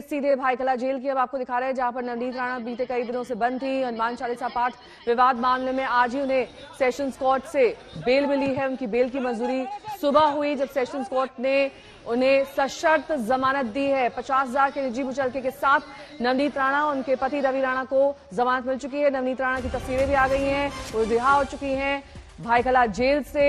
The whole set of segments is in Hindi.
सीधे भाईकला जेल की अब आपको दिखा रहे हैं, जहां पर नवनीत राणा बीते कई दिनों से बंद थी। हनुमान चालीसा पाठ विवाद मामले में आज ही उन्हें सेशंस कोर्ट से बेल मिली है। उनकी बेल की मंजूरी सुबह हुई, जब सेशंस कोर्ट ने उन्हें सशर्त जमानत दी है। 50,000 के निजी मुचलके के साथ नवनीत राणा और उनके पति रवि राणा को जमानत मिल चुकी है। नवनीत राणा की तस्वीरें भी आ गई हैं, वो रिहा हो चुकी हैं भाईकला जेल से।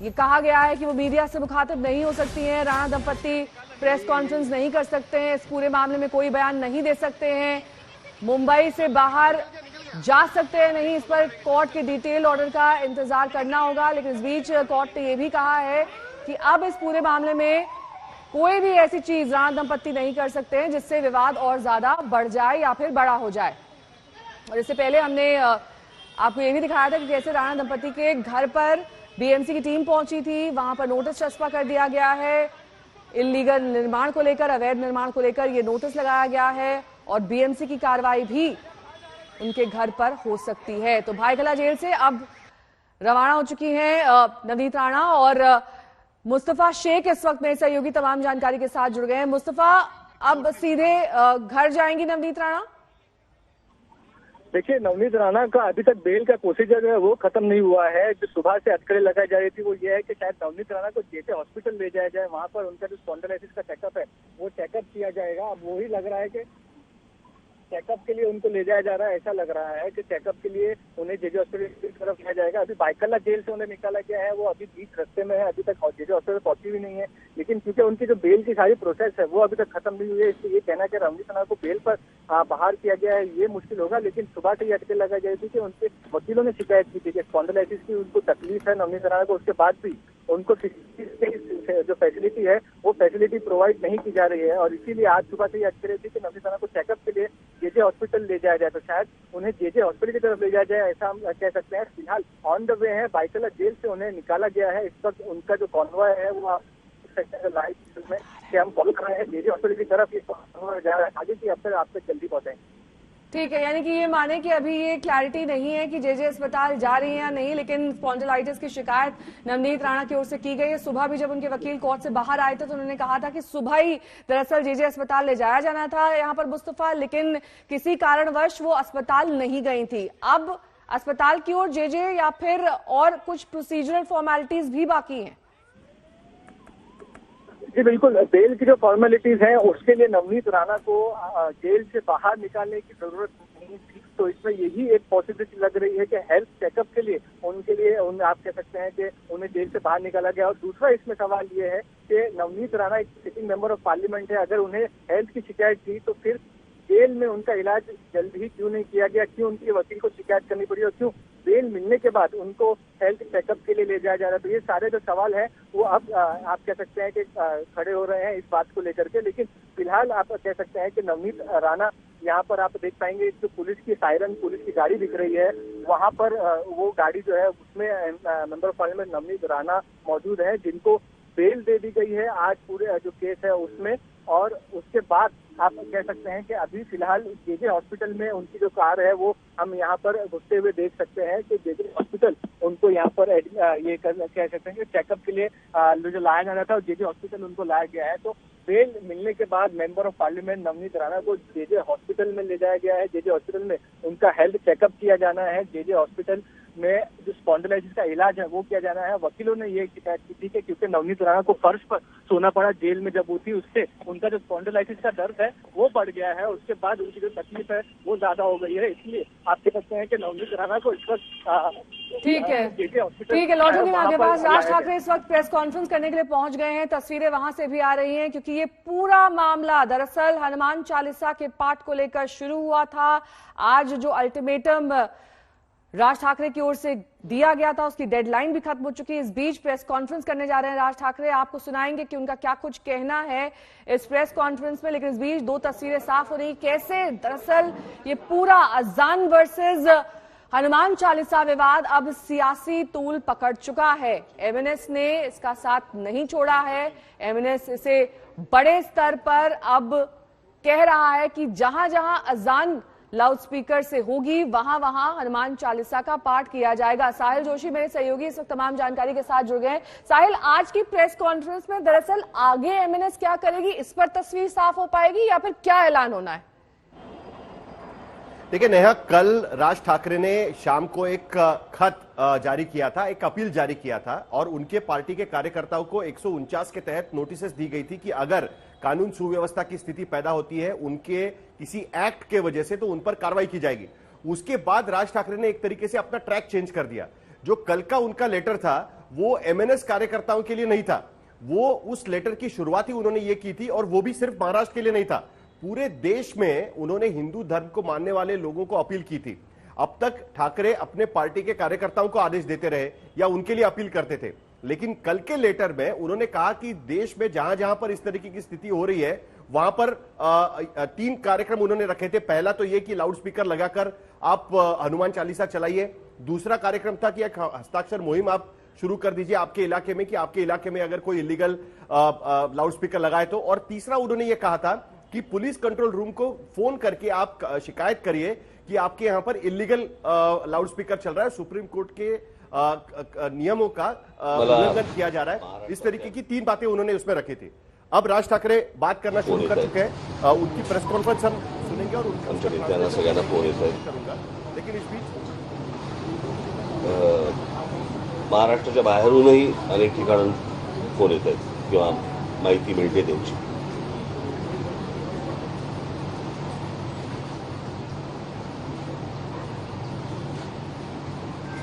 ये कहा गया है कि वो मीडिया से मुखातिब नहीं हो सकती हैं। राणा दंपत्ति प्रेस कॉन्फ्रेंस नहीं कर सकते हैं, इस पूरे मामले में कोई बयान नहीं दे सकते हैं, मुंबई से बाहर जा सकते हैं नहीं। इस पर कोर्ट के डिटेल ऑर्डर का इंतजार करना होगा। लेकिन इस बीच कोर्ट ने यह भी कहा है कि अब इस पूरे मामले में कोई भी ऐसी चीज राणा दंपत्ति नहीं कर सकते हैं जिससे विवाद और ज्यादा बढ़ जाए या फिर बड़ा हो जाए। और इससे पहले हमने आपको ये भी दिखाया था कि कैसे राणा दंपत्ति के घर पर बीएमसी की टीम पहुंची थी, वहां पर नोटिस चस्पा कर दिया गया है। इल्लीगल निर्माण को लेकर, अवैध निर्माण को लेकर ये नोटिस लगाया गया है और बीएमसी की कार्रवाई भी उनके घर पर हो सकती है। तो भाईकला जेल से अब रवाना हो चुकी हैं नवनीत राणा और मुस्तफा शेख इस वक्त मेरे सहयोगी तमाम जानकारी के साथ जुड़ गए हैं। मुस्तफा, अब सीधे घर जाएंगी नवनीत राणा? देखिए, नवनीत राणा का अभी तक बेल का प्रोसीजर है वो खत्म नहीं हुआ है। जो सुबह से अटकलें लगाई जा रही थी वो ये है कि शायद नवनीत राणा को जेजे हॉस्पिटल ले जाया जाए, वहां पर उनका जो स्पॉन्डिलाइटिस का चेकअप है वो चेकअप किया जाएगा। अब वही लग रहा है कि चेकअप के लिए उनको ले जाया जा रहा है। ऐसा लग रहा है कि चेकअप के लिए उन्हें जेजे हॉस्पिटल की तरफ लिया जाएगा। अभी भाईकला जेल से उन्हें निकाला गया है, वो अभी बीच रास्ते में है, अभी तक जेजे हॉस्पिटल पहुंची भी नहीं है। लेकिन क्योंकि उनकी जो बेल की सारी प्रोसेस है वो अभी तक खत्म नहीं हुई है, इसलिए ये कहना कि नवनीत राणा को बेल पर बाहर किया गया है ये मुश्किल होगा। लेकिन सुबह से ही अटके लगाई जाए थी कि उनके वकीलों ने शिकायत की थी कि स्पॉन्डिलाइटिस की उनको तकलीफ है नवनीत राणा को, उसके बाद भी उनको जो फैसिलिटी है वो फैसिलिटी प्रोवाइड नहीं की जा रही है। और इसीलिए आज सुबह से ही अटके रही थी कि नवनीत राणा को चेकअप के लिए जेजे हॉस्पिटल ले जाया जाए, तो शायद उन्हें जेजे हॉस्पिटल की तरफ ले जाया जाए, ऐसा हम कह सकते हैं। फिलहाल ऑन द वे है, भाईकला जेल से उन्हें निकाला गया है। इस वक्त उनका जो कॉन्वॉय है वो आप लाइव में कि हम फॉलो कर रहे हैं, जेजे हॉस्पिटल की तरफ ये कॉन्वॉय जा रहा है। आगे की अफसर आप तक जल्दी पहुंचाएंगे। ठीक है, यानी कि ये माने कि अभी ये क्लैरिटी नहीं है कि जेजे अस्पताल जा रही है या नहीं, लेकिन स्पॉन्डिलाइटिस की शिकायत नवनीत राणा की ओर से की गई है। सुबह भी जब उनके वकील कोर्ट से बाहर आए थे तो उन्होंने कहा था कि सुबह ही दरअसल जेजे अस्पताल ले जाया जाना था यहाँ पर मुस्तफा, लेकिन किसी कारणवश वो अस्पताल नहीं गई थी। अब अस्पताल की ओर जेजे या फिर और कुछ प्रोसीजरल फॉर्मेलिटीज भी बाकी हैं? जी बिल्कुल, बेल की जो फॉर्मेलिटीज हैं उसके लिए नवनीत राणा को जेल से बाहर निकालने की जरूरत नहीं थी। तो इसमें यही एक पॉसिबिलिटी लग रही है कि हेल्थ चेकअप के लिए उनके लिए आप कह सकते हैं कि उन्हें जेल से बाहर निकाला गया। और दूसरा इसमें सवाल ये है कि नवनीत राणा एक सिटिंग मेंबर ऑफ पार्लियामेंट है, अगर उन्हें हेल्थ की शिकायत थी तो फिर जेल में उनका इलाज जल्द ही क्यों नहीं किया गया, क्यों उनके वकील को शिकायत करनी पड़ी और क्यों बेल मिलने के बाद उनको हेल्थ चेकअप के लिए ले जाया जा रहा है। तो ये सारे जो सवाल हैं वो अब आप कह सकते हैं कि खड़े हो रहे हैं इस बात को लेकर के। लेकिन फिलहाल आप कह सकते हैं कि नवनीत राणा यहाँ पर आप देख पाएंगे जो पुलिस की सायरन, पुलिस की गाड़ी दिख रही है, वहाँ पर वो गाड़ी जो है उसमें member of parliament Navneet Rana मौजूद है, जिनको बेल दे दी गई है आज पूरे जो केस है उसमें। और उसके बाद आप कह सकते हैं कि अभी फिलहाल जेजे हॉस्पिटल में उनकी जो कार है वो हम यहाँ पर घुसते हुए देख सकते हैं कि जेजे हॉस्पिटल उनको यहाँ पर ये कह सकते हैं कि चेकअप के लिए जो लाया जाना था जेजे हॉस्पिटल उनको लाया गया है। तो बेल मिलने के बाद member of parliament Navneet Rana को जेजे हॉस्पिटल में ले जाया गया है। जेजे हॉस्पिटल में उनका हेल्थ चेकअप किया जाना है। जेजे हॉस्पिटल में जो स्पॉन्डिलाइटिस का इलाज है वो किया जाना है। वकीलों ने ये शिकायत की थी कि क्योंकि नवनीत राणा को फर्श पर सोना पड़ा जेल में जब वो थी, उससे उनका जो स्पॉन्डिलाइटिस का दर्द है वो बढ़ गया है, उसके बाद उनकी जो तकलीफ है वो ज्यादा हो गई है। इसलिए आप कह सकते हैं कि नवनीत राणा को इस वक्त ठीक है, लौटूंगी मैं आपके पास। राज ठाकरे इस वक्त प्रेस कॉन्फ्रेंस करने के लिए पहुंच गए हैं, तस्वीरें वहां से भी आ रही हैं, क्योंकि ये पूरा मामला दरअसल हनुमान चालीसा के पाठ को लेकर शुरू हुआ था। आज जो अल्टीमेटम राज ठाकरे की ओर से दिया गया था उसकी डेडलाइन भी खत्म हो चुकी है। इस बीच प्रेस कॉन्फ्रेंस करने जा रहे हैं राज ठाकरे, आपको सुनाएंगे कि उनका क्या कुछ कहना है इस प्रेस कॉन्फ्रेंस में। लेकिन इस बीच दो तस्वीरें साफ हो रही, कैसे दरअसल ये पूरा अजान वर्सेस हनुमान चालीसा विवाद अब सियासी तूल पकड़ चुका है। एमएनएस ने इसका साथ नहीं छोड़ा है। एमएनएस इसे बड़े स्तर पर अब कह रहा है कि जहां जहां अजान लाउड स्पीकर से होगी, वहां वहां हनुमान चालीसा का पाठ किया जाएगा। साहिल जोशी मेरे सहयोगी इस वक्त तमाम जानकारी के साथ जुड़ गए हैं। साहिल, आज की प्रेस कॉन्फ्रेंस में दरअसल आगे एमएनएस क्या करेगी, इस पर तस्वीर साफ हो पाएगी या फिर क्या ऐलान होना है? देखिए नेहा, कल राज ठाकरे ने शाम को एक खत जारी किया था, एक अपील जारी किया था और उनके पार्टी के कार्यकर्ताओं को 149 के तहत नोटिस दी गई थी कि अगर कानून सुव्यवस्था की स्थिति पैदा होती है उनके किसी एक्ट के वजह से तो उन पर कार्रवाई की जाएगी। उसके बाद राज ठाकरे ने एक तरीके से अपना ट्रैक चेंज कर दिया। जो कल का उनका लेटर था वो एमएनएस कार्यकर्ताओं के लिए नहीं था, वो उस लेटर की शुरुआत ही उन्होंने ये की थी और वो भी सिर्फ महाराष्ट्र के लिए नहीं था, पूरे देश में उन्होंने हिंदू धर्म को मानने वाले लोगों को अपील की थी। अब तक ठाकरे अपने पार्टी के कार्यकर्ताओं को आदेश देते रहे या उनके लिए अपील करते थे, लेकिन कल के लेटर में उन्होंने कहा कि देश में जहां जहां पर इस तरीके की स्थिति हो रही है वहां पर 3 कार्यक्रम उन्होंने रखे थे। पहला तो यह कि लाउड स्पीकर लगाकर आप हनुमान चालीसा चलाइए। दूसरा कार्यक्रम था कि एक हस्ताक्षर मुहिम आप शुरू कर दीजिए आपके इलाके में, कि आपके इलाके में अगर कोई इलीगल लाउड स्पीकर लगाए तो। और तीसरा उन्होंने यह कहा था कि पुलिस कंट्रोल रूम को फोन करके आप शिकायत करिए कि आपके यहां पर इलीगल लाउड स्पीकर चल रहा है, सुप्रीम कोर्ट के नियमों का उल्लंघन किया जा रहा है। इस तरीके की 3 बातें उन्होंने उसमें रखी थी। अब राज ठाकरे बात करना शुरू कर चुके हैं, उनकी प्रेस कॉन्फ्रेंस हम सुनेंगे और करूंगा। लेकिन इस बीच महाराष्ट्राच्या बाहेरूनही अनेक ठिकाणून फोन येत आहेत किंवा माहिती मिळते त्यांची।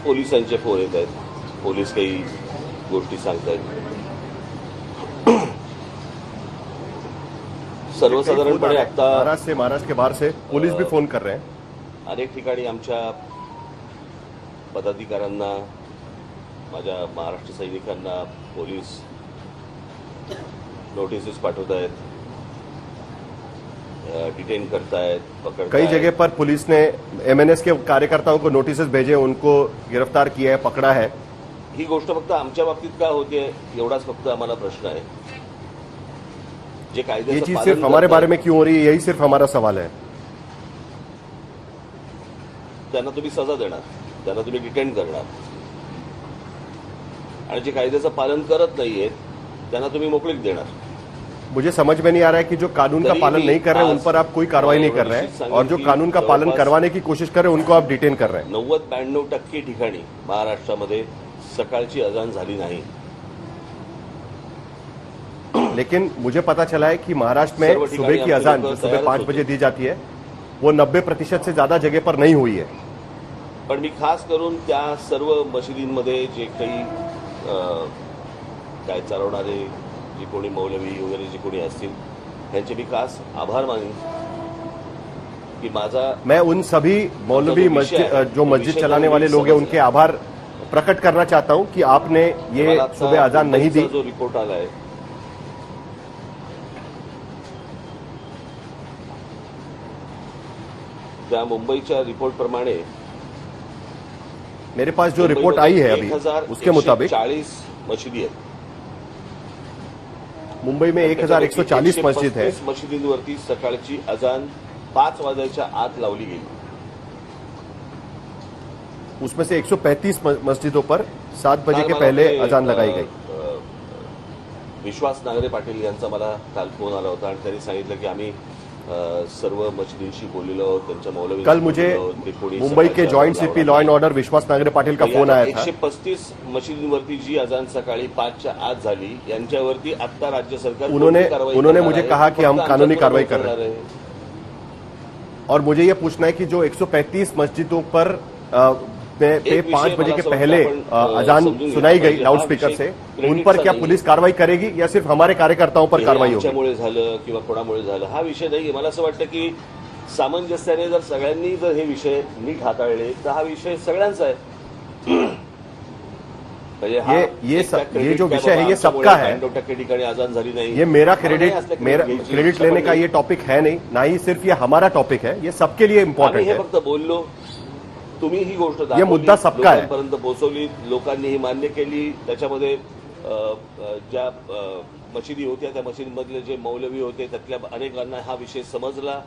पोलिसांचे फोन येत आहेत, पोलीस काही गोष्टी सांगतायत। सर्वसाधारणपणे आता महाराष्ट्र के बाहर से पुलिस भी फोन कर रहे हैं। अनेक ठिकाणी आमच्या पदाधिकाऱ्यांना, माझ्या महाराष्ट्र सैनिकांना पोलीस नोटिसेस पाठवत आहेत, डिटेन करतायत, पकड़तायत। कई जगह पर पुलिस ने एमएनएस के कार्यकर्ताओं को नोटिसेस भेजे, उनको गिरफ्तार किया है, पकड़ा है। ही गोष्ट फक्त आमच्या बाबतीत का होते एवढाच फक्त आम्हाला प्रश्न आहे। जे ये चीज सिर्फ हमारे बारे में क्यों हो रही है, यही सिर्फ हमारा सवाल है। त्यांना तुम्ही सजा देणार, त्यांना तुम्ही डिटेन करणार आणि जे कायद्याचं पालन करत नाहीयेत त्यांना तुम्ही मोकळीक देणार। मुझे समझ में नहीं आ रहा है कि जो कानून का पालन नहीं कर रहे हैं उन पर आप कोई कार्रवाई नहीं कर रहे हैं और जो कानून का पालन करवाने की कोशिश कर रहे हैं उनको आप डिटेन कर रहे हैं। 90-92% ठिकाणी महाराष्ट्रामध्ये सकाळची अजान झाली नाही। लेकिन मुझे पता चला है कि महाराष्ट्र में सुबह की अजान जो सुबह 5 बजे दी जाती है वो 90% से ज्यादा जगह पर नहीं हुई है। पण मी खास करून त्या सर्व मशिदींमध्ये जे काही काय चालवणारे जे कोणी मौलवी वगैरे जे कोणी असतील त्यांचे मी खास आभार मानेन कि मैं उन सभी मौलवी मस्जिद जो मस्जिद चलाने वाले लोग हैं उनके आभार प्रकट करना चाहता हूं कि आपने ये सुबह अजान नहीं दी। जो रिपोर्ट आला है त्या मुंबईच्या रिपोर्ट प्रमाणे मेरे पास जो रिपोर्ट आई है अभी उसके मुताबिक 40 मस्जिदी आहेत। मुंबई में 1140 मस्जिद है। मशिदींवरती सकाळची अजान 5 वाजायच्या आत लावली गेली। उसमें से 135 मस्जिदों पर 7 बजे के पहले अजान लगाई गई। विश्वास नांगरे पाटील यांचा मला काल फोन आला होता आणि त्यांनी सांगितलं की आम्ही सर्व मस्जिदींशी बोललेलो आहोत, त्यांच्या मौलवी। कल मुझे मुंबई के joint CP law and order विश्वास नांगरे पाटील का फोन आया था। 135 मशिदींवरती जी अजान सकाळी 5च्या आत झाली यांच्यावरती आता राज्य सरकार उन्होंने मुझे कहा कि हम कानूनी कार्रवाई कर रहे हैं और मुझे ये पूछना है कि जो 135 मस्जिदों पर 5 बजे के पहले अजान सुनाई गई लाउड स्पीकर से, उन पर क्या पुलिस कार्रवाई करेगी या सिर्फ हमारे कार्यकर्ताओं पर कार्रवाई होगी? आमच्यामुळे झालं किंवा कोणामुळे झालं हा विषय नाही। मला असं वाटतं की सामंजस्याने जर सगळ्यांनी जर हे विषय नीट हाताळले तर हा विषय सगळ्यांचा आहे। ये जो विषय है ये सबका है। 92% ठिकाणी अजान झाली नाही, ये मेरा क्रेडिट लेने का ये टॉपिक है नहीं, ना ही सिर्फ ये हमारा टॉपिक है, ये सबके लिए इम्पोर्टेंट है। फक्त बोललो, तुम्ही ही गोष्ट ये मुद्दा सबका है, लोकांपर्यंत पोहोचवली, लोकांनी ही मान्य केली। त्याच्यामध्ये ज्या मशिदी होत्या त्या मशिदीमधले जे मौलवी होते त्यातल्या अनेकांना हा विषय समजला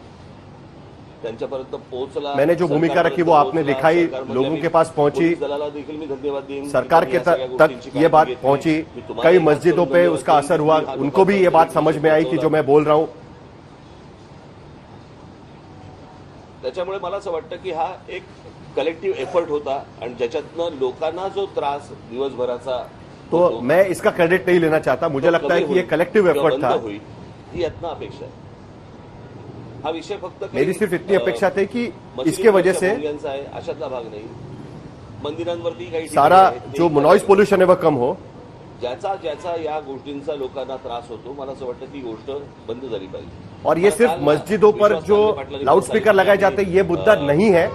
त्यांच्यापर्यंत पोहोचला। मैंने जो भूमिका रखी वो आपने दिखाई, लोगों के पास पहुंची, दलाला देखील मी धन्यवाद देईन। सरकार के तक ये बात पहुंची, कई मस्जिदों पे उसका असर हुआ, उनको भी ये बात समझ में आई कि जो मैं बोल रहा हूं। त्याच्यामुळे मला असं वाटतं की हा एक कलेक्टिव्ह एफर्ट होता आणि ज्याच्यातनं लोकांना जो त्रास दिवसभराचा तो मैं इसका क्रेडिट नहीं लेना चाहता, मुझे लगता है कि ये कलेक्टिव एफर्ट था। ही यातनं अपेक्षा आहे। हा विषय फक्त मेरी सिर्फ इतनी अपेक्षा थी कि इसके वजह से आहे अशातला भाग नाही। मंदिरांवरती काही सारा जो नॉइज पोल्यूशन है वह कम हो। ज्याचा ज्याचा या गोष्टींचा लोकांना त्रास होतो, मला असं वाटतं ती गोष्ट बंद झाली पाहिजे। और ये सिर्फ मस्जिदों पर जो लाउडस्पीकर लगाए जाते हैं ये मुद्दा नहीं है,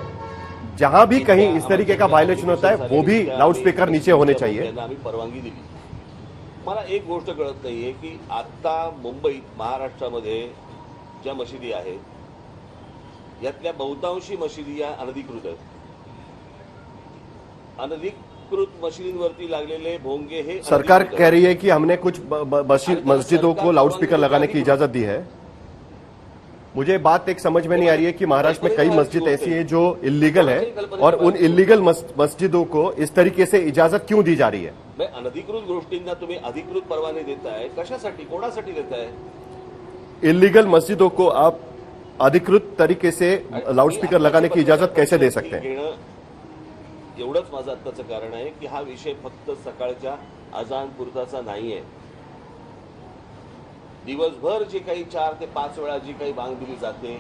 जहां भी कहीं इस तरीके का वायलेशन होता है वो भी लाउडस्पीकर नीचे होने चाहिए। आम्ही परवानगी दिली। मला एक गोष्ट कळत नाहीये की आता मुंबईत महाराष्ट्रामध्ये ज्या मशिदी आहेत यातल्या बहुतांशी मशिदी या अनधिकृत आहेत। अनधिकृत मशिदींवरती लागलेले भोंगे हे सरकार कह रही है कि हमने कुछ मस्जिदों को लाउडस्पीकर लगाने की इजाजत दी है। मुझे बात एक समझ में नहीं आ रही है कि महाराष्ट्र में कई मस्जिद ऐसी है जो इलीगल है और उन इलीगल मस्जिदों को इस तरीके से इजाजत क्यों दी जा रही है। मैं अनधिकृत गोष्टींना तुम्ही अधिकृत परवाने देताय, कशासाठी, कोणासाठी देताय? इलीगल मस्जिदों को आप अधिकृत तरीके से लाउडस्पीकर लगाने की इजाजत कैसे दे सकते हैं? एवढंच माझं आत्ताचं कारण आहे की हा विषय फक्त सकाळच्या अजान पुरताचा नाहीये। दिवसभर जे काही 4 ते 5 वेळा जी काही बांग दिली जाते,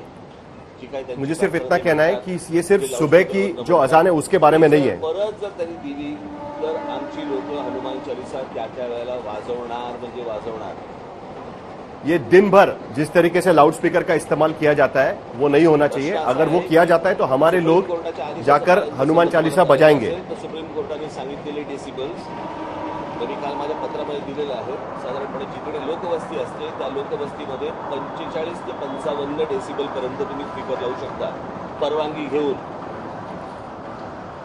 जी काही मुझे सिर्फ इतना कहना है कि ये सिर्फ सुबह की जो अजान है उसके बारे में नहीं है। परत जर त्यांनी दिली तर आमची लोक हनुमान चालीसा त्या त्या वेळेला वाजवणार म्हणजे वाजवणार। ये दिन भर जिस तरीके से लाउडस्पीकर का इस्तेमाल किया जाता है वो नहीं होना चाहिए। अगर वो किया जाता है तो हमारे लोग जाकर हनुमान चालीसा बजाएंगे। सुप्रीम कोर्टाने सांगितलेले डेसिबल्स मी काल माझ्या पत्रामध्ये दिलेलं आहे। साधारणपणे जिकडे लोकवस्ती असते त्या लोकवस्तीमध्ये 45 ते 55 डेसिबल पर्यंत तुम्ही स्पीकर लावू शकता परवानगी घेऊन।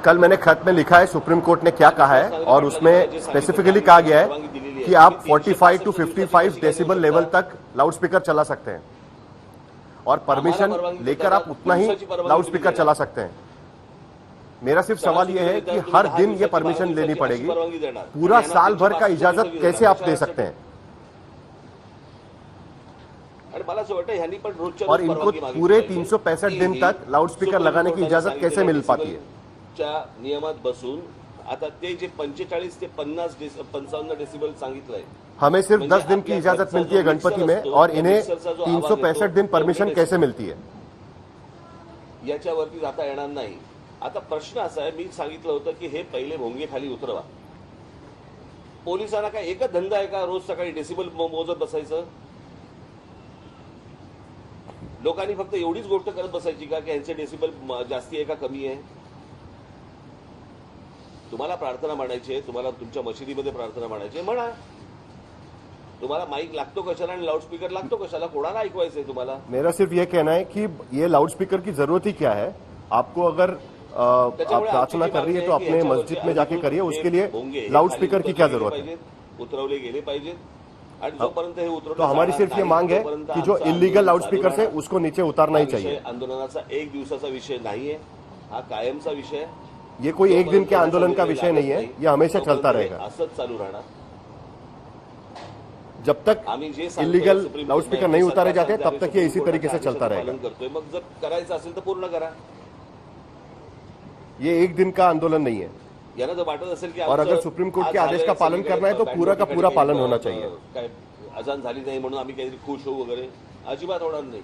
कल मैंने खत में लिखा है सुप्रीम कोर्ट ने क्या कहा है और उसमें स्पेसिफिकली कहा गया है कि आप 45 टू 55 डेसिबल लेवल तक लाउडस्पीकर चला सकते हैं और परमिशन लेकर आप उतना ही लाउडस्पीकर चला सकते हैं। मेरा सिर्फ सवाल यह है कि हर दिन ये परमिशन लेनी पड़ेगी, पूरा साल भर का इजाजत कैसे आप दे सकते हैं? और इनको पूरे 365 दिन तक लाउडस्पीकर लगाने की इजाजत कैसे मिल पाती है? नियमात बसून आता ते जे 45 ते 55 डेसिबल सांगितलंय, हमें सिर्फ 10 दिन की इजाजत मिलती है गणपति में और इन्हें 365 दिन परमिशन कैसे मिलती है? याच्यावरती जाता येणार नाही। आता प्रश्न असा आहे, मी सांगितलं होतं की हे पहिले भोंगे खाली उतरवा। पोलिसांना काय एकच धंदा आहे का रोज सकाळी डेसिबल मोजत बसायचं? लोकांनी फक्त एवढीच गोष्ट करत बसायची का की यांचे डेसिबल जास्ती आहे का कमी आहे? तुम्हाला प्रार्थना म्हणायची आहे, तुम्हाला तुमच्या मशिदीमध्ये प्रार्थना म्हणायची आहे, म्हणा। तुम्हाला माइक लागतो कशाला आणि लाउडस्पीकर लागतो कशाला? कोणाला ऐकवायचंय तुम्हाला? मेरा सिर्फ ये कहना है कि ये लाउडस्पीकर की जरूरत ही क्या है? आपको अगर आप प्रार्थना कर रही है तो अपने मस्जिद में जाके करिए, उसके लिए लाउडस्पीकर की क्या जरूरत है? उतरवले गेले पाहिजेत आणि जोपर्यंत हे उतरवलं तो हमारी सिर्फ ये मांग है कि जो इलीगल लाउडस्पीकर है उसको नीचे उतारना ही चाहिए। आंदोलनाचा एक दिवसाचा विषय नाहीये, हा कायमचा विषय आहे। ये कोई एक दिन के आंदोलन का विषय नहीं है, ये हमेशा चलता रहेगा। असंच चालू राहणार जब तक इलीगल लाउडस्पीकर नहीं उतारे जाते तब तक ये इसी तरीके से चलता रहेगा। मग जर करायचं असेल तर पूर्ण करा। ये एक दिन का आंदोलन नहीं है। याला जर वाटत असेल की और अगर सुप्रीम कोर्ट के आदेश का पालन करना है तो पूरा का पूरा पालन होना चाहिए। काय अजान झाली नाही म्हणून आम्ही काहीतरी खुश होऊ वगैरे अजिबात होणार नाही।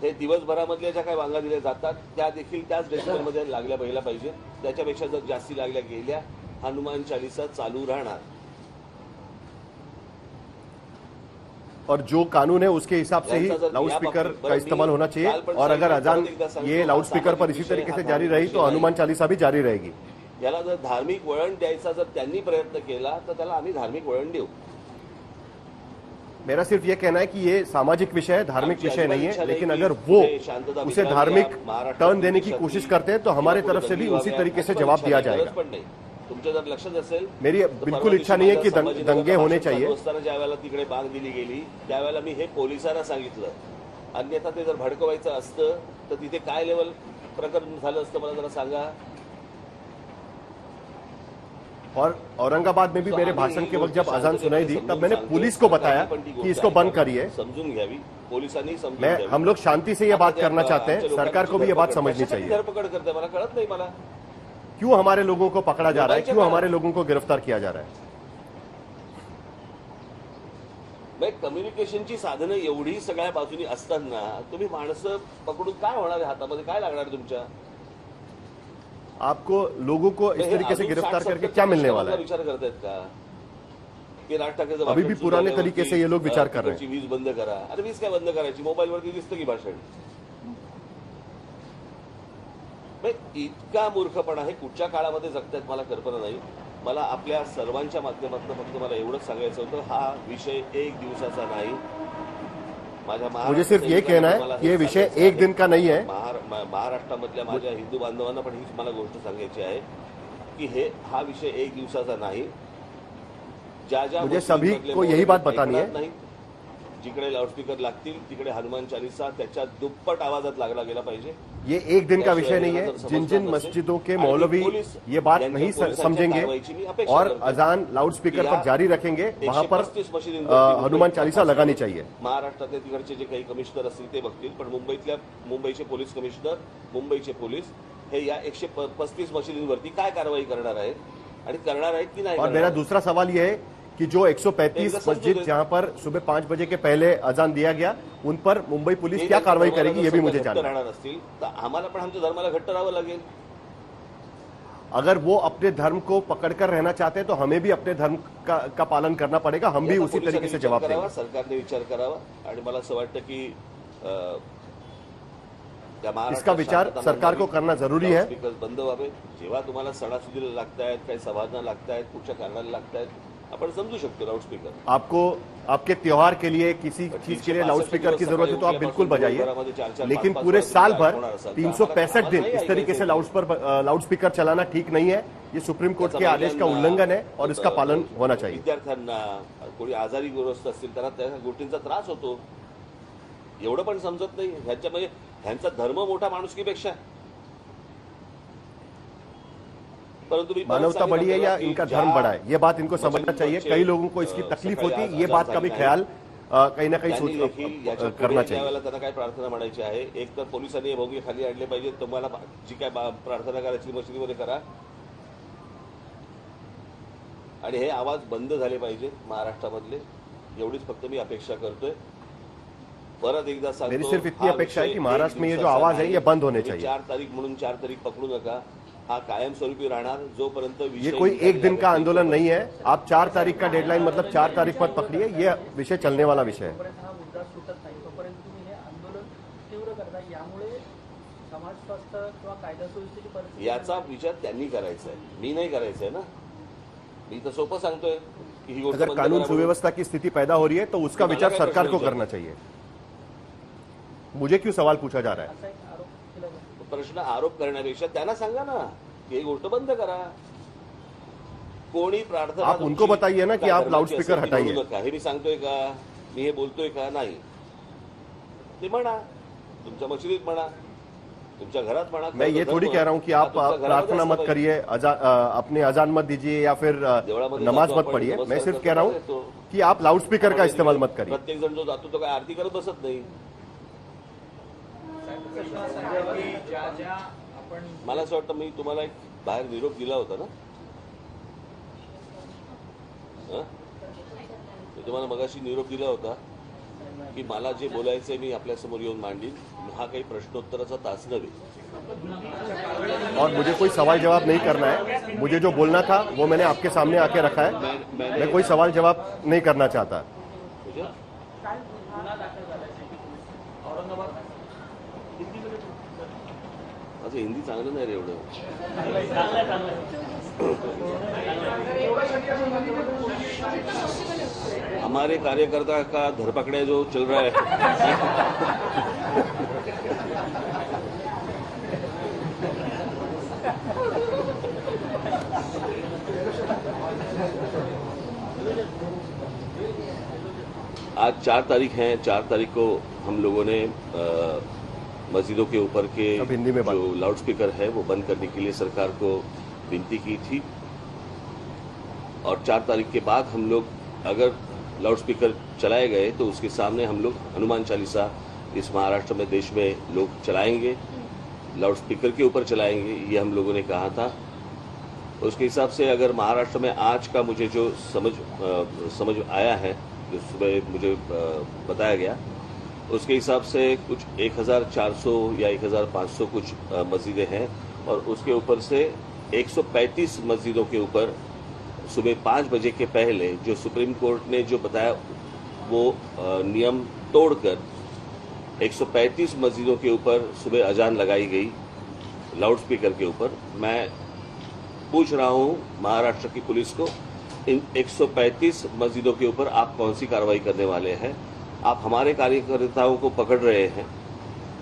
हे दिवसभरामधल्या ज्या काही वांगा दिल्या जातात त्या देखील त्याच डेसिबलमध्ये लागल्या पहिल्या पाहिजे। त्याच्यापेक्षा जर जास्ती लागल्या गेल्या हनुमान चालीसा चालू राहणार। और जो कानून है उसके हिसाब से ही लाउडस्पीकर का इस्तेमाल होना चाहिए। और अगर अजान ये लाउडस्पीकर पर इसी तरीके से जारी रही तो हनुमान चालीसा भी जारी रहेगी। याला जर धार्मिक वळण द्यायचा जर त्यांनी प्रयत्न केला तर त्याला आम्ही धार्मिक वळण देऊ। मेरा सिर्फ ये कहना है कि ये सामाजिक विषय है, धार्मिक विषय नहीं है। लेकिन अगर वो उसे धार्मिक टर्न देने की कोशिश करते हैं तो हमारे तरफ से भी उसी तरीके से जवाब दिया जाएगा। तुमच्या जर लक्षात असेल, मेरी बिल्कुल इच्छा नहीं है कि दंगे होने चाहिए। ज्या वेळेला तिकडे बांग दिली गेली त्यावेळेला मी हे पोलिसांना सांगितलं अन्यथा ते जर भडकवायचं असतं तर तिथे काय लेवल प्रकरण झालं असतं मला जरा सांगा. और औरंगाबाद में भी मेरे भाषण के वक्त जब अजान सुनाई दी तब मैंने पुलिस को बताया कि इसको बंद करिए. समजून घ्यावी, पोलिसांनी समजून मैं घ्यावी. हम लोग शांति से ये बात करना चाहते हैं, सरकार को भी ये बात समझनी कशासाठी चाहिए. धरपकड करते मला कळत नाही. मला क्यों हमारे लोगों को पकड़ा जा रहा है, क्यों हमारे लोगों को गिरफ्तार किया जा रहा है. कम्युनिकेशनची साधनं एवढी सगळ्या बाजूनी असताना तुम्ही माणसं पकडून काय होणार आहे, हातामध्ये काय लागणार आहे तुमच्या. आपको लोगों को इस तरीके से गिरफ्तार करके क्या मिलने वाला है. विचार करतायत का की राज ठाकरेचं अभी भी भाषण पुराने सुरू तरीके झाल्यावरती, से ये लोग विचार कर रहे हैं. तिकडची वीज बंद करा. अरे वीज काय बंद करायची, मोबाईलवरती दिसतं की भाषण. इतका मूर्खपणा हे कुठच्या काळामध्ये जगतायत मला कल्पना नाही. मला आपल्या सर्वांच्या माध्यमातून फक्त मला एवढंच सांगायचं होतं, हा विषय एक दिवसाचा नाही. मुझे सिर्फ ये कहना है कि ये विषय एक दिन का नहीं है. महाराष्ट्रामधल्या माझ्या हिंदू बांधवांना पण हीच मला गोष्ट सांगायची आहे की हा विषय एक दिवसाचा नाही. ज्या मुझे सभी को यही बात बतानी है. नाही, जिकडे लाउडस्पीकर लागतील तिकडे हनुमान चालीसा त्याच्या दुप्पट आवाजात लागला गेला पाहिजे. ये एक दिन का विषय नहीं है. जिन जिन मस्जिदों के मौलवी ये बात नहीं समझेंगे और अजान लाउडस्पीकर पर जारी रखेंगे, वहां पर हनुमान चालीसा लगानी चाहिए. महाराष्ट्रातले तिकडचे जे काही कमिशनर असतील ते बघतील, पण मुंबईचे पोलीस कमिशनर, मुंबईचे पोलीस हे या 135 मशिदींवरती काय कारवाई करणार आहेत आणि करणार आहेत की नाही. और मेरा दूसरा सवाल ये है कि जो 135 मस्जिद जहां पर सुबह 5 बजे के पहले अजान दिया गया, उन पर मुंबई पुलिस क्या कार्रवाई करेगी, ये भी मुझे जानना है. राहणार असतील तर आम्हाला पण आमच्या धर्माला घट्ट राहावं लागेल. अगर वो अपने धर्म को पकड़कर रहना चाहते हैं तो हमें भी अपने धर्म का पालन करना पड़ेगा. हम भी उसी तरीके से जवाब देंगे. सरकारने विचार करावा आणि मला असं वाटतं की इसका विचार सरकार को करना जरूरी है. बंद व्हावे. जेव्हा तुम्हाला सणासुदीला लागतायत, काही सभांना लागतायत, कुठच्या कारणाला लागतायत, आपण समजू शकतो लाउडस्पीकर. आपको आपके त्योहार के लिए किसी चीज के लिए लाउडस्पीकर की जरूरत है तो आप बिल्कुल बजाइए, लेकिन पूरे साल भर 365 दिन इस तरीके से लाउडस्पीकर चलाना ठीक नहीं है. ये सुप्रीम कोर्ट के आदेश का उल्लंघन है और इसका पालन होना चाहिए. विद्यार्थ्यांना, कोणी आजारी ग्रस्त असतील त्यांना त्या गोष्टींचा त्रास होतो, एवढं पण समजत नाही. ह्यांच्यामध्ये ह्यांचा धर्म मोठा माणुसकीपेक्षा. मानवता बड़ी है या इनका धर्म बड़ा है, ये बात इनको समझना चाहिए. कई लोगों को इसकी तकलीफ होती है, ये बात का भी ख्याल कहीं ना कहीं करना चाहिए. त्यांना काय प्रार्थना म्हणायची आहे, एक तर पोलिसांनी भोंगे खाली आणले पाहिजे. तुम्हाला जी काय प्रार्थना करायची मशिदीमध्ये करा आणि हे आवाज बंद झाले पाहिजे महाराष्ट्रामधले. एवढीच फक्त मी अपेक्षा करतोय. परत एकदा सांगतो, मेरी सिर्फ इतनी अपेक्षा है कि महाराष्ट्र में ये जो आवाज है ये बंद होने चाहिए. 4 तारीख म्हणून 4 तारीख पकडू नका. हा कायमस्वरूपी राहणार जोपर्यंत ये कोई एक दिन का आंदोलन नहीं है. आप 4 तारीख का डेडलाइन मतलब 4 तारीख पर पकड़िए. ये विषय चलने वाला विषय है. याचा विचार त्यांनी करायचा आहे, मी नाही करायचा आहे ना. मी तर सोपं सांगतोय की ही गोष्ट अगर कानून सुव्यवस्था की स्थिति पैदा हो रही है तो उसका विचार सरकार को करना चाहिए. मुझे क्यों सवाल पूछा जा रहा है. प्रश्न आरोप करण्यापेक्षा त्यांना सांगा ना की ही गोष्ट बंद करा. कोणी प्रार्थना आप उनको बताइए ना कि आप लाउडस्पीकर हटाइए. हे मी सांगतोय का, मी हे बोलतोय का, नाही. ते म्हणा, तुमच्या मशिदीत म्हणा, तुमच्या घरात म्हणा. मैं ये थोड़ी कह रहा हूं कि आप प्रार्थना मत करिए, अपने अजान मत दीजिए या फिर नमाज मत पढ़िए. मैं सिर्फ कह रहा हूं कि आप लाउडस्पीकर का इस्तेमाल मत करिए. प्रत्येक जण जो जातो तो काय आरती करत बसत नाही. मला असं वाटतं मी तुम्हाला एक बाहेर निरोप दिला होता ना. मी तुम्हाला मगाशी निरोप दिला होता की मला जे बोलायचंय मी आपल्यासमोर येऊन मांडीन. हा काही प्रश्नोत्तराचा तास नव्हे. और मुझे कोई सवाल जवाब नहीं करना है. मुझे जो बोलना था वो मैंने आपके सामने आके रखा है. मैं कोई सवाल जवाब नहीं करना चाहता. माझं हिंदी चांगलं नाही रे एवढं. हमारे कार्यकर्ता का धरपकड़ा जो चल रहा है आज 4 तारीख है. 4 तारीख को हम लोगों ने मस्जिदों के ऊपर के जो लाउड स्पीकर है वो बंद करने के लिए सरकार को विनती की थी। और 4 तारीख के बाद हम लोग अगर लाउड स्पीकर चलाए गए तो उसके सामने हम लोग हनुमान चालीसा इस महाराष्ट्र में, देश में लोग चलाएंगे, लाउड स्पीकर के ऊपर चलाएंगे, ये हम लोगों ने कहा था। उसके हिसाब से अगर महाराष्ट्र में आज का मुझे जो समझ आया है, जो सुबह मुझे बताया गया, उसके हिसाब से कुछ 1400 या 1500 कुछ मस्जिदें हैं और उसके ऊपर से 135 मस्जिदों के ऊपर सुबह 5 बजे के पहले जो सुप्रीम कोर्ट ने जो बताया वो नियम तोड़कर 135 मस्जिदों के ऊपर सुबह अजान लगाई गई लाउड स्पीकर के ऊपर। मैं पूछ रहा हूं महाराष्ट्र की पुलिस को, इन 135 मस्जिदों के ऊपर आप कौन सी कार्रवाई करने वाले हैं? आप हमारे कार्यकर्ताओं को पकड़ रहे हैं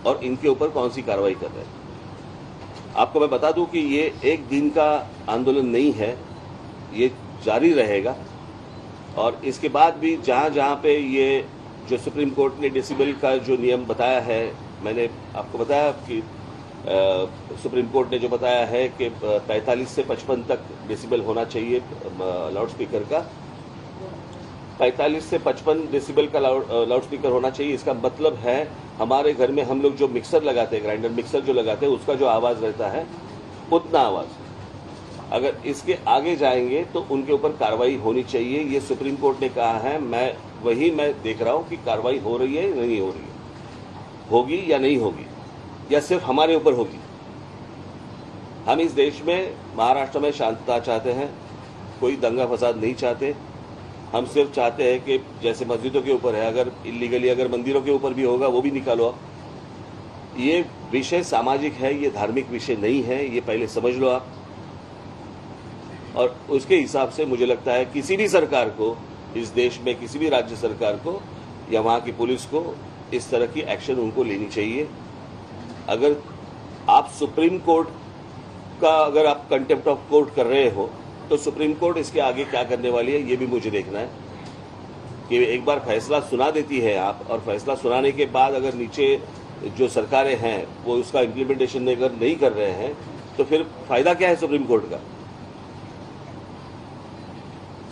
और इनके ऊपर कौन सी कार्रवाई कर रहे हैं? आपको मैं बता दूं कि ये एक दिन का आंदोलन नहीं है, ये जारी रहेगा। और इसके बाद भी जहां जहां पे ये जो सुप्रीम कोर्ट ने डेसिबल का जो नियम बताया है, मैंने आपको बताया कि सुप्रीम कोर्ट ने जो बताया है कि 45 से 55 तक डेसिबल होना चाहिए लाउड स्पीकर का, 45 से 55 डेसिबल का लाउड स्पीकर होना चाहिए। इसका मतलब है हमारे घर में हम लोग जो मिक्सर लगाते हैं, ग्राइंडर मिक्सर जो लगाते हैं, उसका जो आवाज रहता है उतना आवाज, अगर इसके आगे जाएंगे तो उनके ऊपर कार्रवाई होनी चाहिए। ये सुप्रीम कोर्ट ने कहा है। मैं देख रहा हूं कि कार्रवाई हो रही है नहीं हो रही है, होगी या नहीं होगी, या सिर्फ हमारे ऊपर होगी। हम इस देश में, महाराष्ट्र में शांतता चाहते हैं, कोई दंगा फसाद नहीं चाहते। हम सिर्फ चाहते हैं कि जैसे मस्जिदों के ऊपर है, अगर इलीगली अगर मंदिरों के ऊपर भी होगा वो भी निकालो आप। ये विषय सामाजिक है, ये धार्मिक विषय नहीं है, ये पहले समझ लो आप। और उसके हिसाब से मुझे लगता है किसी भी सरकार को, इस देश में किसी भी राज्य सरकार को या वहां की पुलिस को इस तरह की एक्शन उनको लेनी चाहिए। अगर आप सुप्रीम कोर्ट का अगर आप कंटेम्प्ट ऑफ कोर्ट कर रहे हो तो सुप्रीम कोर्ट इसके आगे क्या करने वाली है ये भी मुझे देखना है। कि एक बार फैसला सुना देती है आप, और फैसला सुनाने के बाद अगर नीचे जो सरकारें हैं वो उसका इम्प्लीमेंटेशन अगर नहीं कर रहे हैं तो फिर फायदा क्या है सुप्रीम कोर्ट का?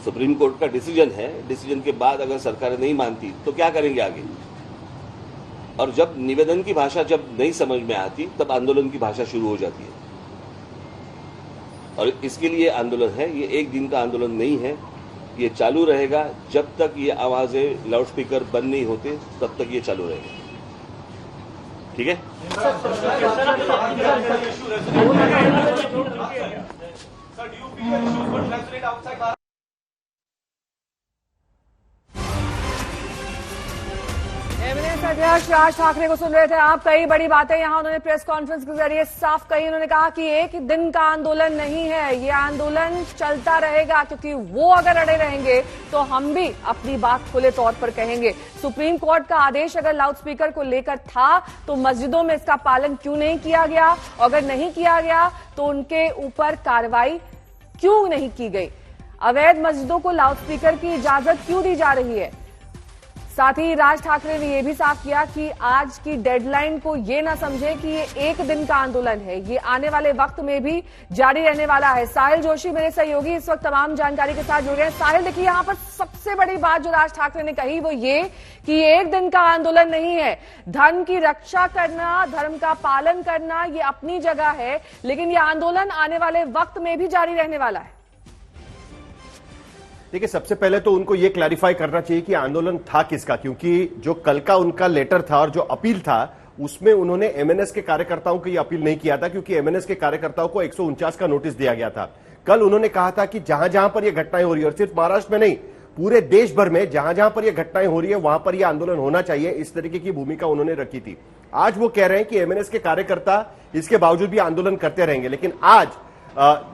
सुप्रीम कोर्ट का डिसीजन है, डिसीजन के बाद अगर सरकारें नहीं मानती तो क्या करेंगे आगे? और जब निवेदन की भाषा जब नहीं समझ में आती तब आंदोलन की भाषा शुरू हो जाती है। और इसके लिए आंदोलन है, ये एक दिन का आंदोलन नहीं है, ये चालू रहेगा जब तक ये आवाजें लाउड स्पीकर बंद नहीं होते, तब तक ये चालू रहेगा। ठीक है? एमएनएस अध्यक्ष राज ठाकरे को सुन रहे थे आप। कई बड़ी बातें यहां उन्होंने प्रेस कॉन्फ्रेंस के जरिए साफ कही। उन्होंने कहा कि एक दिन का आंदोलन नहीं है, ये आंदोलन चलता रहेगा, क्योंकि वो अगर अड़े रहेंगे तो हम भी अपनी बात खुले तौर पर कहेंगे। सुप्रीम कोर्ट का आदेश अगर लाउड स्पीकर को लेकर था तो मस्जिदों में इसका पालन क्यों नहीं किया गया? अगर नहीं किया गया तो उनके ऊपर कार्रवाई क्यों नहीं की गई? अवैध मस्जिदों को लाउड स्पीकर की इजाजत क्यों दी जा रही है? साथ ही राज ठाकरे ने यह भी साफ किया कि आज की डेडलाइन को ये ना समझे कि ये एक दिन का आंदोलन है, ये आने वाले वक्त में भी जारी रहने वाला है। साहिल जोशी मेरे सहयोगी इस वक्त तमाम जानकारी के साथ जुड़ गए हैं। साहिल, देखिए यहां पर सबसे बड़ी बात जो राज ठाकरे ने कही वो ये कि ये एक दिन का आंदोलन नहीं है। धर्म की रक्षा करना, धर्म का पालन करना ये अपनी जगह है, लेकिन ये आंदोलन आने वाले वक्त में भी जारी रहने वाला है। देखिए, सबसे पहले तो उनको यह क्लैरिफाई करना चाहिए कि आंदोलन था किसका, क्योंकि जो कल का उनका लेटर था और जो अपील था उसमें उन्होंने एमएनएस के कार्यकर्ताओं को यह अपील नहीं किया था, क्योंकि एमएनएस के कार्यकर्ताओं को 149 का नोटिस दिया गया था। कल उन्होंने कहा था कि जहां जहां पर यह घटनाएं हो रही है, और सिर्फ महाराष्ट्र में नहीं पूरे देश भर में जहां जहां पर यह घटनाएं हो रही है वहां पर यह आंदोलन होना चाहिए, इस तरीके की भूमिका उन्होंने रखी थी। आज वो कह रहे हैं कि एमएनएस के कार्यकर्ता इसके बावजूद भी आंदोलन करते रहेंगे, लेकिन आज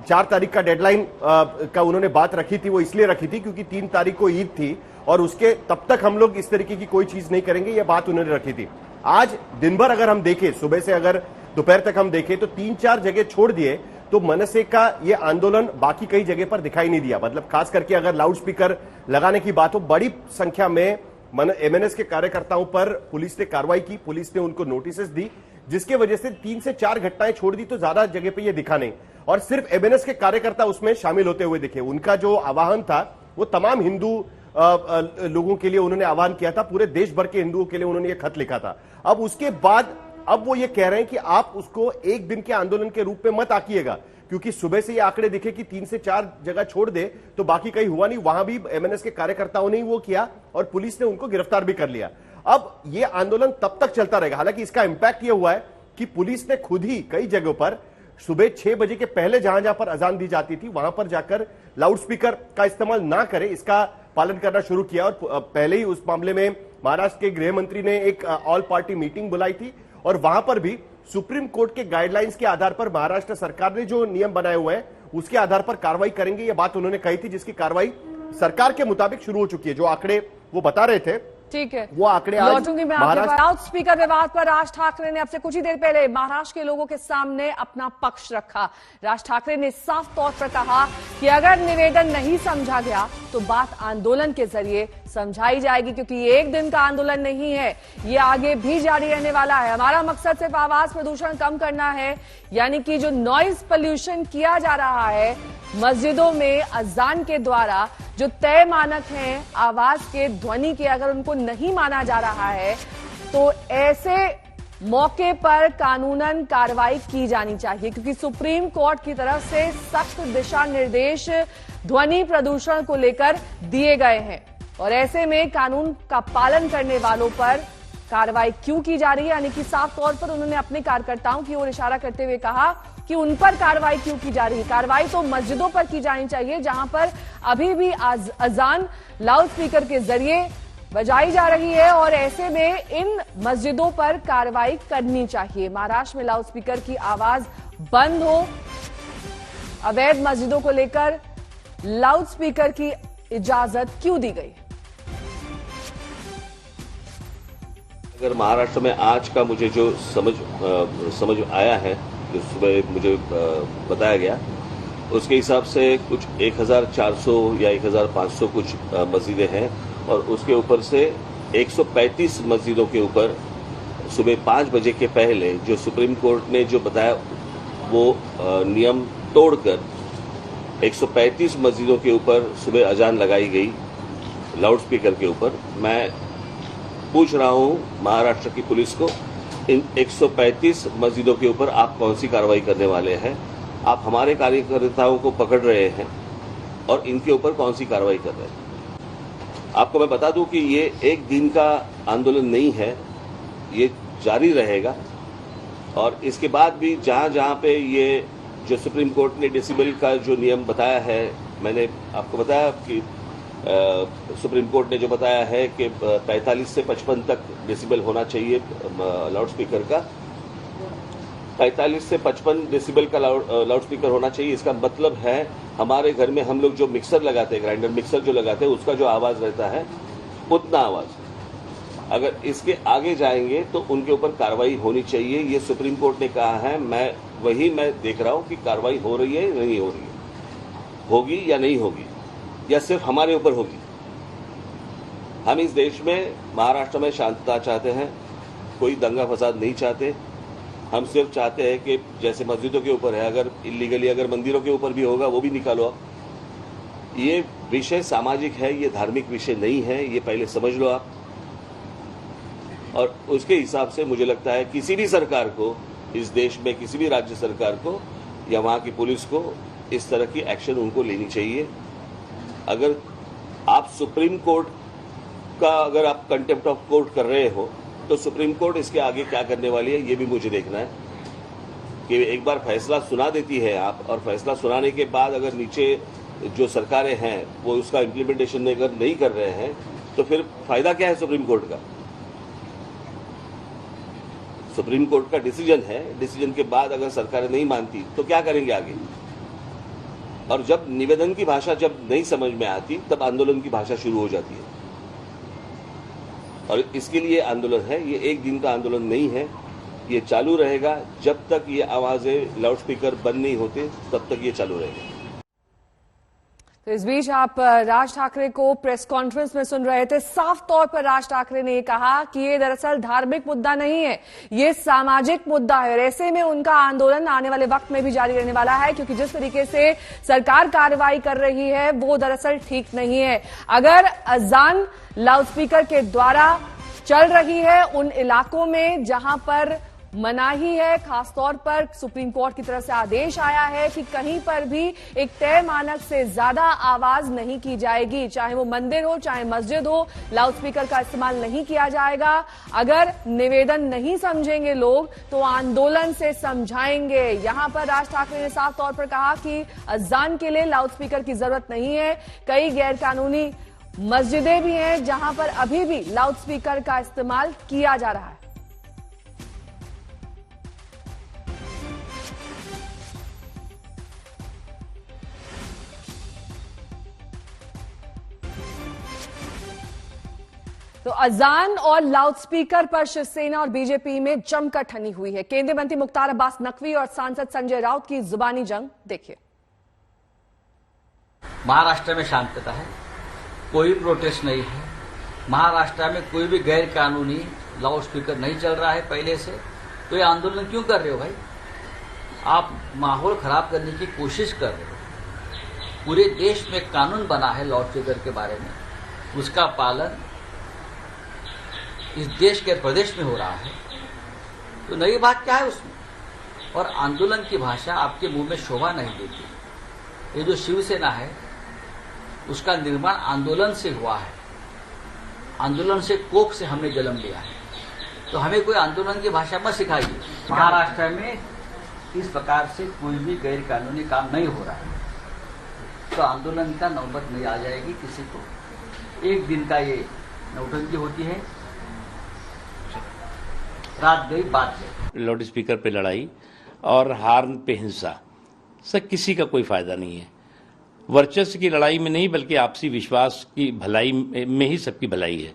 4 तारीख का डेडलाइन का उन्होंने बात रखी थी। वो इसलिए रखी थी क्योंकि 3 तारीख को ईद थी और उसके तब तक हम लोग इस तरीके की कोई चीज नहीं करेंगे, ये बात उन्होंने रखी थी। आज दिन भर अगर हम देखें, सुबह से अगर दोपहर तक हम देखें तो 3-4 जगह छोड़ दिए तो मनसे का ये आंदोलन बाकी कई जगह पर दिखाई नहीं दिया। मतलब खास करके अगर लाउड स्पीकर लगाने की बात हो, बड़ी संख्या में एमएनएस के कार्यकर्ताओं पर पुलिस ने कार्रवाई की, पुलिस ने उनको नोटिसेस दी, जिसके वजह से 3 से 4 घटनाएं छोड़ दी तो ज्यादा जगह पे ये दिखा नहीं, और सिर्फ एमएनएस के कार्यकर्ता उसमें शामिल होते हुए दिखे। उनका जो आह्वान था वो तमाम हिंदू लोगों के लिए उन्होंने आह्वान किया था, पूरे देश भर के हिंदुओं के लिए उन्होंने ये खत लिखा था। अब उसके बाद अब वो ये कह रहे हैं कि आप उसको एक दिन के आंदोलन के रूप में मत आकिएगा, क्योंकि सुबह से ये आंकड़े दिखे कि 3 से 4 जगह छोड़ दे तो बाकी कहीं हुआ नहीं, वहां भी एमएनएस के कार्यकर्ताओं ने ही वो किया और पुलिस ने उनको गिरफ्तार भी कर लिया। अब ये आंदोलन तब तक चलता रहेगा। हालांकि इसका इंपैक्ट ये हुआ है कि पुलिस ने खुद ही कई जगहों पर सुबह 6 बजे के पहले जहां जहां पर अजान दी जाती थी वहां पर जाकर लाउडस्पीकर का इस्तेमाल ना करे, इसका पालन करना शुरू किया। और पहले ही उस मामले में महाराष्ट्र के गृह मंत्री ने एक ऑल पार्टी मीटिंग बुलाई थी और वहां पर भी सुप्रीम कोर्ट के गाइडलाइंस के आधार पर महाराष्ट्र सरकार ने जो नियम बनाए हुए हैं उसके आधार पर कार्रवाई करेंगे, ये बात उन्होंने कही थी, जिसकी कार्रवाई सरकार के मुताबिक शुरू हो चुकी है। जो आंकड़े वो बता रहे थे, ठीक है, वो आंकड़े आज लौटूंगी मैं आपके पास। लाउड स्पीकर विवाद पर राज ठाकरे ने अब से कुछ ही देर पहले महाराष्ट्र के लोगों के सामने अपना पक्ष रखा। राज ठाकरे ने साफ तौर पर कहा कि अगर निवेदन नहीं समझा गया तो बात आंदोलन के जरिए समझाई जाएगी, क्योंकि ये एक दिन का आंदोलन नहीं है, ये आगे भी जारी रहने वाला है। हमारा मकसद सिर्फ आवाज प्रदूषण कम करना है, यानी कि जो नॉइज पोल्यूशन किया जा रहा है मस्जिदों में अजान के द्वारा, जो तय मानक हैं आवाज के, ध्वनि के, अगर उनको नहीं माना जा रहा है तो ऐसे मौके पर कानूनन कार्रवाई की जानी चाहिए, क्योंकि सुप्रीम कोर्ट की तरफ से सख्त दिशा निर्देश ध्वनि प्रदूषण को लेकर दिए गए हैं और ऐसे में कानून का पालन करने वालों पर कार्रवाई क्यों की जा रही है। यानी कि साफ तौर पर उन्होंने अपने कार्यकर्ताओं की ओर इशारा करते हुए कहा कि उन पर कार्रवाई क्यों की जा रही है। कार्रवाई तो मस्जिदों पर की जानी चाहिए जहां पर अभी भी अजान लाउड स्पीकर के जरिए बजाई जा रही है और ऐसे में इन मस्जिदों पर कार्रवाई करनी चाहिए। महाराष्ट्र में लाउड स्पीकर की आवाज बंद हो, अवैध मस्जिदों को लेकर लाउड स्पीकर की इजाजत क्यों दी गई? अगर महाराष्ट्र में आज का मुझे जो समझ आया है, जो सुबह मुझे बताया गया, उसके हिसाब से कुछ 1400 या 1500 कुछ मस्जिदें हैं और उसके ऊपर से 135 मस्जिदों के ऊपर सुबह 5 बजे के पहले जो सुप्रीम कोर्ट ने जो बताया वो नियम तोड़कर 135 मस्जिदों के ऊपर सुबह अजान लगाई गई लाउड स्पीकर के ऊपर। मैं पूछ रहा हूं महाराष्ट्र की पुलिस को, इन 135 मस्जिदों के ऊपर आप कौन सी कार्रवाई करने वाले हैं? आप हमारे कार्यकर्ताओं को पकड़ रहे हैं और इनके ऊपर कौन सी कार्रवाई कर रहे हैं? आपको मैं बता दूं कि ये एक दिन का आंदोलन नहीं है, ये जारी रहेगा और इसके बाद भी जहां जहां पे ये जो सुप्रीम कोर्ट ने डेसिबल का जो नियम बताया है, मैंने आपको बताया कि सुप्रीम कोर्ट ने जो बताया है कि 45 से 55 तक डेसिबल होना चाहिए लाउड स्पीकर का, 45 से 55 डेसिबल का लाउड स्पीकर होना चाहिए। इसका मतलब है हमारे घर में हम लोग जो मिक्सर लगाते हैं, ग्राइंडर मिक्सर जो लगाते हैं, उसका जो आवाज रहता है उतना आवाज। अगर इसके आगे जाएंगे तो उनके ऊपर कार्रवाई होनी चाहिए, ये सुप्रीम कोर्ट ने कहा है। मैं देख रहा हूं कि कार्रवाई हो रही है नहीं हो रही है, होगी या नहीं होगी, या सिर्फ हमारे ऊपर होगी। हम इस देश में महाराष्ट्र में शांतता चाहते हैं, कोई दंगा फसाद नहीं चाहते। हम सिर्फ चाहते हैं कि जैसे मस्जिदों के ऊपर है, अगर इलीगली अगर मंदिरों के ऊपर भी होगा वो भी निकालो आप। ये विषय सामाजिक है, ये धार्मिक विषय नहीं है, ये पहले समझ लो आप। और उसके हिसाब से मुझे लगता है किसी भी सरकार को इस देश में, किसी भी राज्य सरकार को या वहां की पुलिस को इस तरह की एक्शन उनको लेनी चाहिए। अगर आप सुप्रीम कोर्ट का अगर आप कंटेम्प्ट ऑफ कोर्ट कर रहे हो तो सुप्रीम कोर्ट इसके आगे क्या करने वाली है ये भी मुझे देखना है। कि एक बार फैसला सुना देती है आप, और फैसला सुनाने के बाद अगर नीचे जो सरकारें हैं वो उसका इम्प्लीमेंटेशन अगर नहीं कर रहे हैं तो फिर फायदा क्या है सुप्रीम कोर्ट का? सुप्रीम कोर्ट का डिसीजन है, डिसीजन के बाद अगर सरकारें नहीं मानती तो क्या करेंगे आगे? और जब निवेदन की भाषा जब नहीं समझ में आती तब आंदोलन की भाषा शुरू हो जाती है। और इसके लिए आंदोलन है, ये एक दिन का आंदोलन नहीं है, ये चालू रहेगा जब तक ये आवाजें लाउड स्पीकर बंद नहीं होते, तब तक ये चालू रहेगा। तो इस बीच आप राज ठाकरे को प्रेस कॉन्फ्रेंस में सुन रहे थे। साफ तौर पर राज ठाकरे ने कहा कि ये दरअसल धार्मिक मुद्दा नहीं है, ये सामाजिक मुद्दा है और ऐसे में उनका आंदोलन आने वाले वक्त में भी जारी रहने वाला है, क्योंकि जिस तरीके से सरकार कार्रवाई कर रही है वो दरअसल ठीक नहीं है। अगर अजान लाउडस्पीकर के द्वारा चल रही है उन इलाकों में जहां पर मनाही है, खासतौर पर सुप्रीम कोर्ट की तरफ से आदेश आया है कि कहीं पर भी एक तय मानक से ज्यादा आवाज नहीं की जाएगी, चाहे वो मंदिर हो चाहे मस्जिद हो, लाउडस्पीकर का इस्तेमाल नहीं किया जाएगा। अगर निवेदन नहीं समझेंगे लोग तो आंदोलन से समझाएंगे। यहां पर राज ठाकरे ने साफ तौर पर कहा कि अजान के लिए लाउडस्पीकर की जरूरत नहीं है। कई गैरकानूनी मस्जिदें भी हैं जहां पर अभी भी लाउडस्पीकर का इस्तेमाल किया जा रहा है। तो अजान और लाउडस्पीकर पर शिवसेना और बीजेपी में जमकर ठनी हुई है। केंद्रीय मंत्री मुख्तार अब्बास नकवी और सांसद संजय राउत की जुबानी जंग देखिए। महाराष्ट्र में शांतता है, कोई प्रोटेस्ट नहीं है। महाराष्ट्र में कोई भी गैर कानूनी लाउडस्पीकर नहीं चल रहा है पहले से, तो ये आंदोलन क्यों कर रहे हो भाई? आप माहौल खराब करने की कोशिश कर रहे हो। पूरे देश में कानून बना है लाउडस्पीकर के बारे में, उसका पालन इस देश के प्रदेश में हो रहा है, तो नई बात क्या है उसमें? और आंदोलन की भाषा आपके मुंह में शोभा नहीं देती। ये जो शिवसेना है उसका निर्माण आंदोलन से हुआ है, आंदोलन से कोख से हमने जन्म लिया है, तो हमें कोई आंदोलन की भाषा मत सिखाइए। महाराष्ट्र में इस प्रकार से कोई भी गैर कानूनी काम नहीं हो रहा है, तो आंदोलन का नौबत नहीं आ जाएगी किसी को। एक दिन का ये नौटंकी होती है, रात गई बात गई। लाउड स्पीकर पे लड़ाई और हार्न पे हिंसा से किसी का कोई फायदा नहीं है। वर्चस्व की लड़ाई में नहीं बल्कि आपसी विश्वास की भलाई में ही सबकी भलाई है।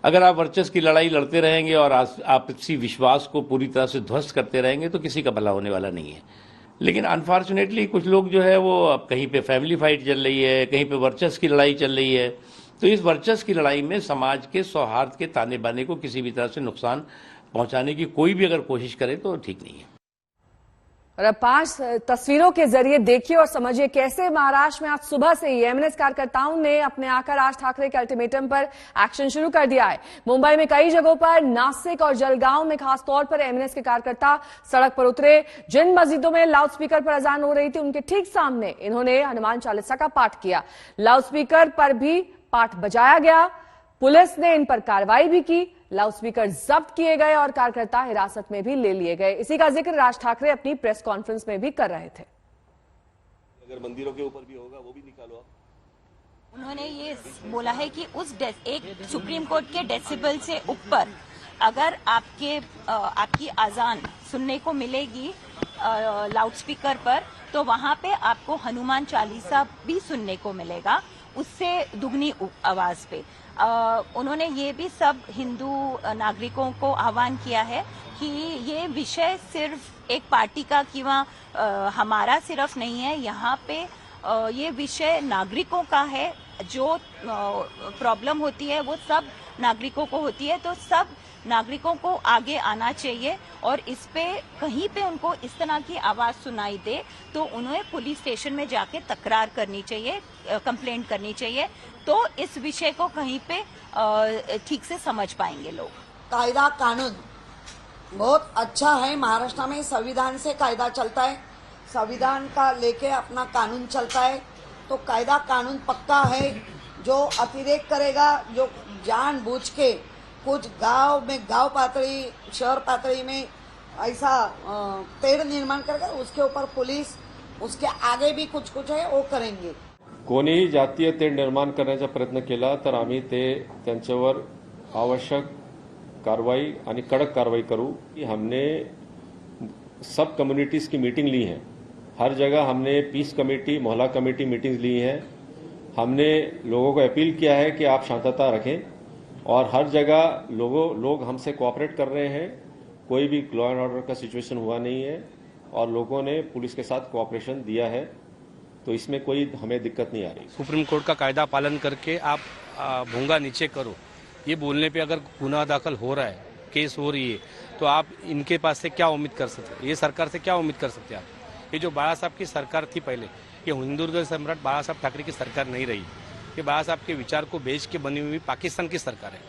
अगर आप वर्चस्व की लड़ाई लड़ते रहेंगे और आपसी विश्वास को पूरी तरह से ध्वस्त करते रहेंगे तो किसी का भला होने वाला नहीं है। लेकिन अनफॉर्चुनेटली कुछ लोग जो है वो अब कहीं पे फैमिली फाइट चल रही है, कहीं पे वर्चस्व की लड़ाई चल रही है, तो इस वर्चस्व की लड़ाई में समाज के सौहार्द के ताने बाने को किसी भी तरह से नुकसान पहुंचाने की कोई भी अगर कोशिश करे तो ठीक नहीं है। और अब 5 तस्वीरों के जरिए देखिए और समझिए कैसे महाराष्ट्र में आज सुबह से ही एमएनएस कार्यकर्ताओं ने अपने आकर राज ठाकरे के अल्टीमेटम पर एक्शन शुरू कर दिया है। मुंबई में कई जगहों पर, नासिक और जलगांव में खासतौर पर एमएनएस के कार्यकर्ता सड़क पर उतरे। जिन मस्जिदों में लाउडस्पीकर पर अजान हो रही थी उनके ठीक सामने इन्होंने हनुमान चालीसा का पाठ किया। लाउडस्पीकर पर भी पाठ बजाया गया। पुलिस ने इन पर कार्रवाई भी की, लाउडस्पीकर जब्त किए गए और कार्यकर्ता हिरासत में भी ले लिए गए। इसी का जिक्र राज ठाकरे अपनी प्रेस कॉन्फ्रेंस में भी कर रहे थे। अगर मंदिरों के ऊपर भी होगा वो भी निकालो आप। उन्होंने ये बोला है कि उस एक सुप्रीम कोर्ट के डेसिबल से ऊपर अगर आपकी अजान सुनने को मिलेगी लाउडस्पीकर पर, तो वहां पे आपको हनुमान चालीसा भी सुनने को मिलेगा, उससे दुगनी आवाज पे। उन्होंने ये भी सब हिंदू नागरिकों को आह्वान किया है कि ये विषय सिर्फ एक पार्टी का किंवा हमारा सिर्फ नहीं है, यहाँ पे ये विषय नागरिकों का है। जो प्रॉब्लम होती है वो सब नागरिकों को होती है, तो सब नागरिकों को आगे आना चाहिए और इस पे कहीं पे उनको इस तरह की आवाज सुनाई दे तो उन्हें पुलिस स्टेशन में जाके तकरार करनी चाहिए, कंप्लेंट करनी चाहिए, तो इस विषय को कहीं पे ठीक से समझ पाएंगे लोग। कायदा कानून बहुत अच्छा है। महाराष्ट्र में संविधान से कायदा चलता है, संविधान का लेके अपना कानून चलता है, तो कायदा कानून पक्का है। जो अतिरेक करेगा, जो जानबूझ के कुछ गांव में, गांव पातळी, शहर पातळी में ऐसा तेढ निर्माण करेगा, उसके ऊपर पुलिस, उसके आगे भी कुछ है वो करेंगे। कोणीही जातीय तेढ निर्माण करण्याचा प्रयत्न केला तर आम्ही त्यांच्यावर आवश्यक कारवाई आणि कडक कारवाई करू। हमने सब कम्युनिटीज की मीटिंग ली है, हर जगह हमने पीस कमेटी, मोहल्ला कमेटी मीटिंग्स ली हैं। हमने लोगों को अपील किया है कि आप शांतता रखें और हर जगह लोग हमसे कोऑपरेट कर रहे हैं। कोई भी लॉ एंड ऑर्डर का सिचुएशन हुआ नहीं है और लोगों ने पुलिस के साथ कोऑपरेशन दिया है। तो इसमें कोई हमें दिक्कत नहीं आ रही। सुप्रीम कोर्ट का कायदा पालन करके आप भोंगा नीचे करो, ये बोलने पे अगर गुनाह दाखिल हो रहा है, केस हो रही है, तो आप इनके पास से क्या उम्मीद कर सकते हैं? ये सरकार से क्या उम्मीद कर सकते हैं आप? ये जो बाला साहब की सरकार थी पहले, ये हिंदू हृदय सम्राट बाला साहब ठाकरे की सरकार नहीं रही। ये बाला साहब के विचार को बेच के बनी हुई पाकिस्तान की सरकार है।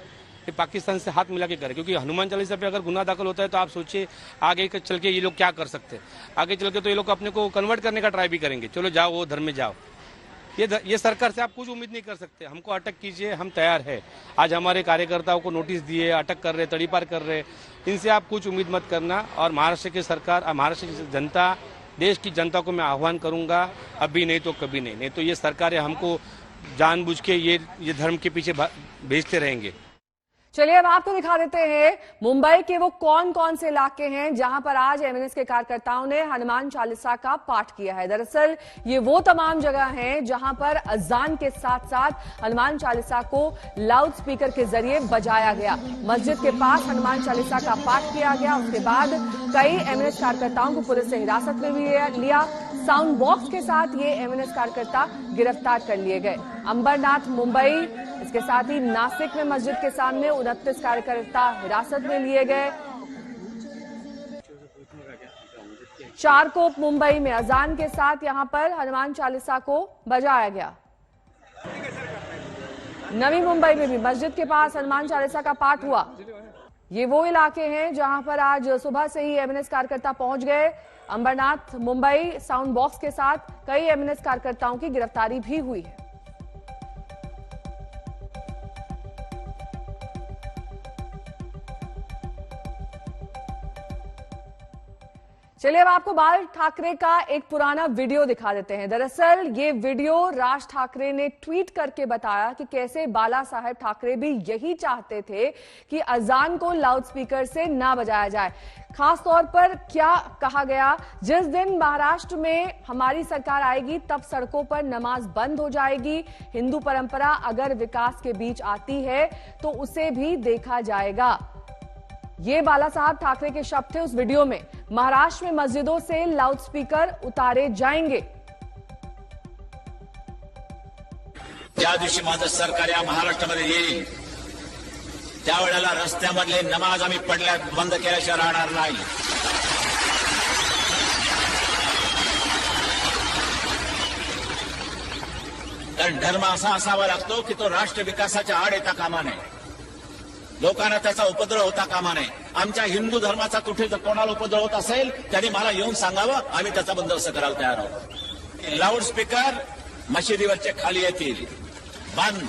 ये पाकिस्तान से हाथ मिला के करे, क्योंकि हनुमान चालीसा पे अगर गुनाह दाखिल होता है तो आप सोचिए आगे चल के ये लोग क्या कर सकते हैं। आगे चल के तो ये लोग अपने को कन्वर्ट करने का ट्राई भी करेंगे। चलो जाओ, वो धर्म में जाओ। ये सरकार से आप कुछ उम्मीद नहीं कर सकते। हमको अटक कीजिए, हम तैयार है। आज हमारे कार्यकर्ताओं को नोटिस दिए, अटक कर रहे, तड़ीपार कर रहे, इनसे आप कुछ उम्मीद मत करना। और महाराष्ट्र की सरकार, महाराष्ट्र की जनता, देश की जनता को मैं आह्वान करूंगा, अभी नहीं तो कभी नहीं। नहीं तो ये सरकारें हमको जानबूझ के ये धर्म के पीछे भेजते रहेंगे। चलिए अब आपको दिखा देते हैं मुंबई के वो कौन कौन से इलाके हैं जहां पर आज एमएनएस के कार्यकर्ताओं ने हनुमान चालीसा का पाठ किया है। दरअसल ये वो तमाम जगह हैं जहां पर अजान के साथ साथ हनुमान चालीसा को लाउड स्पीकर के जरिए बजाया गया। मस्जिद के पास हनुमान चालीसा का पाठ किया गया। उसके बाद कई एमएनएस कार्यकर्ताओं को पुलिस ने हिरासत में भी लिया। साउंड बॉक्स के साथ ये एमएनएस कार्यकर्ता गिरफ्तार कर लिए गए। अंबरनाथ, मुंबई, इसके साथ ही नासिक में मस्जिद के सामने 29 कार्यकर्ता हिरासत में लिए गए। चारकोप, मुंबई में अजान के साथ यहां पर हनुमान चालीसा को बजाया गया। नवी मुंबई में भी मस्जिद के पास हनुमान चालीसा का पाठ हुआ। ये वो इलाके हैं जहां पर आज सुबह से ही एमएनएस कार्यकर्ता पहुंच गए। अंबरनाथ, मुंबई, साउंड बॉक्स के साथ कई एमएनएस कार्यकर्ताओं की गिरफ्तारी भी हुई है। चलिए अब आपको बाल ठाकरे का एक पुराना वीडियो दिखा देते हैं। दरअसल ये वीडियो राज ठाकरे ने ट्वीट करके बताया कि कैसे बाला साहेब ठाकरे भी यही चाहते थे कि अजान को लाउडस्पीकर से ना बजाया जाए। खास तौर पर क्या कहा गया, जिस दिन महाराष्ट्र में हमारी सरकार आएगी तब सड़कों पर नमाज बंद हो जाएगी। हिंदू परंपरा अगर विकास के बीच आती है तो उसे भी देखा जाएगा। ये बाला साहब ठाकरे के शब्द थे उस वीडियो में। महाराष्ट्र में मस्जिदों से लाउडस्पीकर उतारे जाएंगे। ज्या दिवशी माझं सरकार या महाराष्ट्रामध्ये येईल त्यावेळेला रस्त्यामधले नमाज आम्ही पडल्या बंद केल्याशिवाय राहणार नाही। कारण धर्म असा असावा लागतो की तो राष्ट्र विकासाच्या आड येता कामा नये, लोकांना त्याचा उपद्रव होता कामा नये। आमच्या हिंदू धर्माचा कुठे जर कोणाला उपद्रव होत असेल त्यांनी मला येऊन सांगावं, आम्ही त्याचा बंदोबस्त करायला तयार आहोत। लाऊडस्पीकर मशिदीवरचे खाली येतील, बंद।